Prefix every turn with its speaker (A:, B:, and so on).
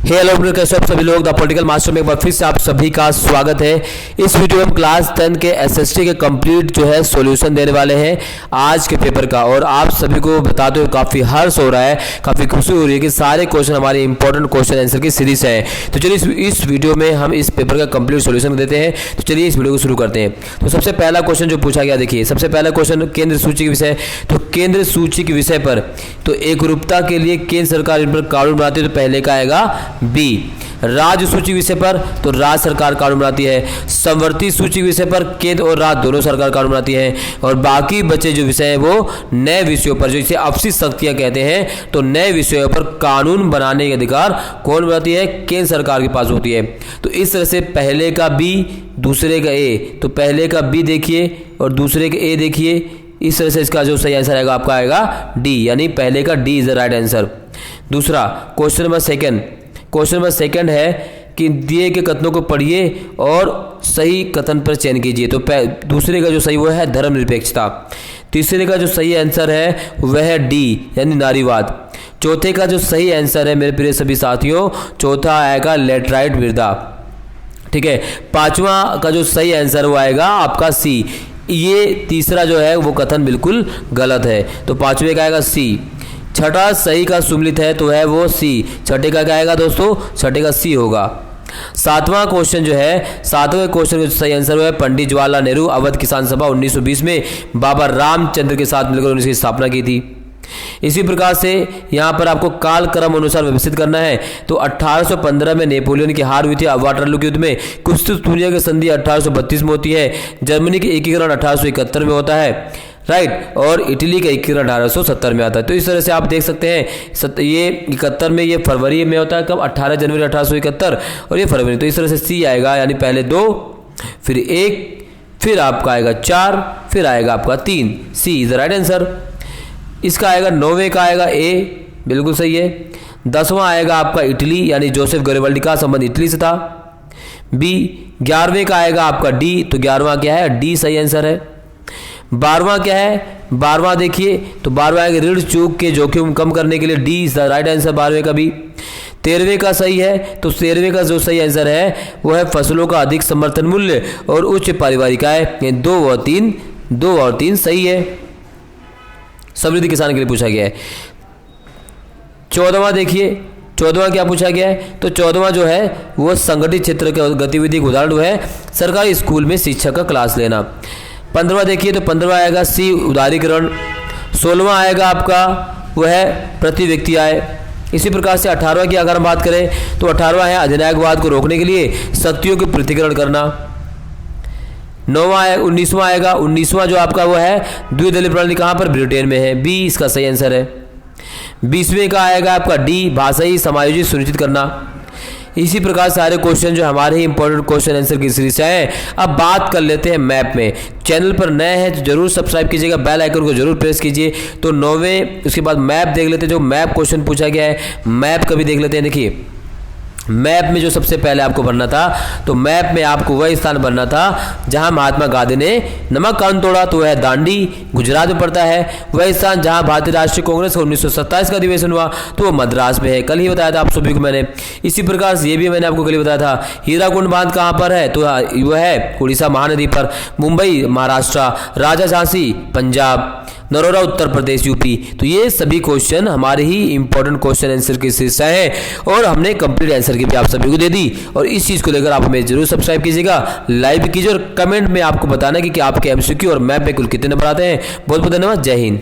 A: Hello bro, कैसे आप सभी लोग द पॉलिटिकल मास्टर में एक बार फिर से आप सभी का स्वागत है। इस वीडियो में हम क्लास 10 के एसएसटी के कंप्लीट जो है सॉल्यूशन देने वाले हैं आज के पेपर का। और आप सभी को बताते हुए काफ़ी हर्ष हो रहा है, काफ़ी खुशी हो रही है कि सारे क्वेश्चन हमारे इंपॉर्टेंट क्वेश्चन आंसर की सीरीज है। तो चलिए इस वीडियो में हम इस पेपर का कंप्लीट सॉल्यूशन देते हैं। तो चलिए इस वीडियो को शुरू करते हैं। तो सबसे पहला क्वेश्चन जो पूछा गया, देखिए सबसे पहला क्वेश्चन केंद्र सूची के विषय। तो केंद्र सूची के विषय पर तो एकरूपता के लिए केंद्र सरकार इन पर कानून बनाती है, तो पहले का आएगा बी। राज्य सूची विषय पर तो राज्य सरकार कानून बनाती है। समवर्ती सूची विषय पर केंद्र और राज्य दोनों सरकार कानून बनाती है। और बाकी बचे जो विषय हैं वो नए विषयों पर, जो इसे अपशिष्ट शक्तियां कहते हैं, तो नए विषयों पर कानून बनाने के अधिकार कौन बनाती है? केंद्र सरकार के पास होती है। तो इस तरह से पहले का बी, दूसरे का ए। तो पहले का बी देखिए और दूसरे का ए देखिए। इस तरह से इसका जो सही आंसर आएगा आपका आएगा डी, यानी पहले का D is the right answer. दूसरा question number second. Question number second है कि दिए के कथनों को पढ़िए और सही कथन पर चयन कीजिए। तो दूसरे का जो सही वो है धर्मनिरपेक्षता। तीसरे का जो सही आंसर है वह है डी, यानी नारीवाद। चौथे का जो सही आंसर है मेरे प्रिय सभी साथियों, चौथा आएगा लेटराइट विरधा। ठीक है, पांचवा का जो सही आंसर वो आएगा आपका सी। ये तीसरा जो है वो कथन बिल्कुल गलत है, तो पांचवे का आएगा सी। छठा सही का सुमिलित है तो है वो सी। छठे का क्या आएगा दोस्तों? छठे का सी होगा। सातवां क्वेश्चन जो है, सातवें क्वेश्चन का सही आंसर है पंडित जवाहरलाल नेहरू अवध किसान सभा 1920 में बाबा रामचंद्र के साथ मिलकर उन्होंने इसकी स्थापना की थी। इसी प्रकार से यहाँ पर आपको काल क्रम अनुसार व्यवस्थित करना है। तो 1815 में नेपोलियन की हार हुई थी वाटरलू के युद्ध में। कुस्तुनतुनिया की संधि 1832 में होती है। जर्मनी के एकीकरण 1871 में होता है, राइट। और इटली का एकीकरण 1870 में आता है। तो इस तरह से आप देख सकते हैं ये 71 में, ये फरवरी में होता है। कब? 18 जनवरी 1871, और ये फरवरी। तो इस तरह से सी आएगा, यानी पहले 2 फिर 1 फिर आपका आएगा 4 फिर आएगा आपका 3। सी इज द राइट आंसर। इसका आएगा 9वें का आएगा ए, बिल्कुल सही है। 10वां आएगा आपका इटली, यानी जोसेफ गैरिबाल्डी का संबंध इटली से था। बी। 11वें का आएगा आपका डी, तो 11वां क्या है? डी सही आंसर है। 12वां क्या है? 12वां देखिए तो 12वां आएगा ऋण चूक के जोखिम कम करने के लिए, D is the right answer 12वें का भी। 13वें का सही है, तो 13वें का जो सही आंसर है वो है फसलों का अधिक समर्थन मूल्य और उच्च पारिवारिक आय। 2 और 3 सही है। समृद्धि किसान के लिए पूछा गया है। 14वां देखिए, 14वां क्या पूछा गया है? तो 14वां जो है वो संगठित क्षेत्र के गतिविधि का उदाहरण है सरकारी स्कूल में शिक्षक का क्लास लेना। 15वां देखिए तो 15वां आएगा सी, उदारीकरण। 16वां आएगा आपका वो है प्रति व्यक्ति आय। इसी प्रकार से 18वां की अगर हम बात करें तो 18वां है अधिनायकवाद को रोकने के लिए शक्तियों के पृथक्करण करना। 19वां आएगा, 19वां जो आपका वो है द्विदलीय प्रणाली कहाँ पर? ब्रिटेन में है। बी इसका सही आंसर है। 20वें का आएगा आपका डी, भाषाई समायोजित सुनिश्चित करना। इसी प्रकार सारे क्वेश्चन जो हमारे ही इंपॉर्टेंट क्वेश्चन आंसर की सीरीज से हैं। अब बात कर लेते हैं मैप में। चैनल पर नए हैं तो जरूर सब्सक्राइब कीजिएगा, बेल आइकन को जरूर प्रेस कीजिए। तो 9वें उसके बाद मैप देख लेते हैं, जो मैप क्वेश्चन पूछा गया है मैप कभी देख लेते हैं। देखिए मैप में जो सबसे पहले आपको भरना था, तो मैप में आपको वह स्थान भरना था जहां महात्मा गांधी ने नमक कानून तोड़ा, तो वह दांडी गुजरात में पड़ता है। वह स्थान जहां भारतीय राष्ट्रीय कांग्रेस का 1927 का अधिवेशन हुआ, तो वो मद्रास में है। कल ही बताया था आप सभी को मैंने। इसी प्रकार से ये भी मैंने आपको कल ही बताया था। हीराकुंड बांध कहाँ पर है? तो वह है उड़ीसा महानदी पर। मुंबई महाराष्ट्र, राजा झांसी पंजाब, नरोरा उत्तर प्रदेश यूपी। तो ये सभी क्वेश्चन हमारे ही इंपॉर्टेंट क्वेश्चन आंसर की शीर्षा है और हमने कंप्लीट आंसर की भी आप सभी को दे दी। और इस चीज़ को लेकर आप हमें जरूर सब्सक्राइब कीजिएगा, लाइक कीजिए और कमेंट में आपको बताना कि आपके एमसीक्यू और मैप में कुल कितने नंबर आते हैं। बहुत बहुत धन्यवाद। जय हिंद।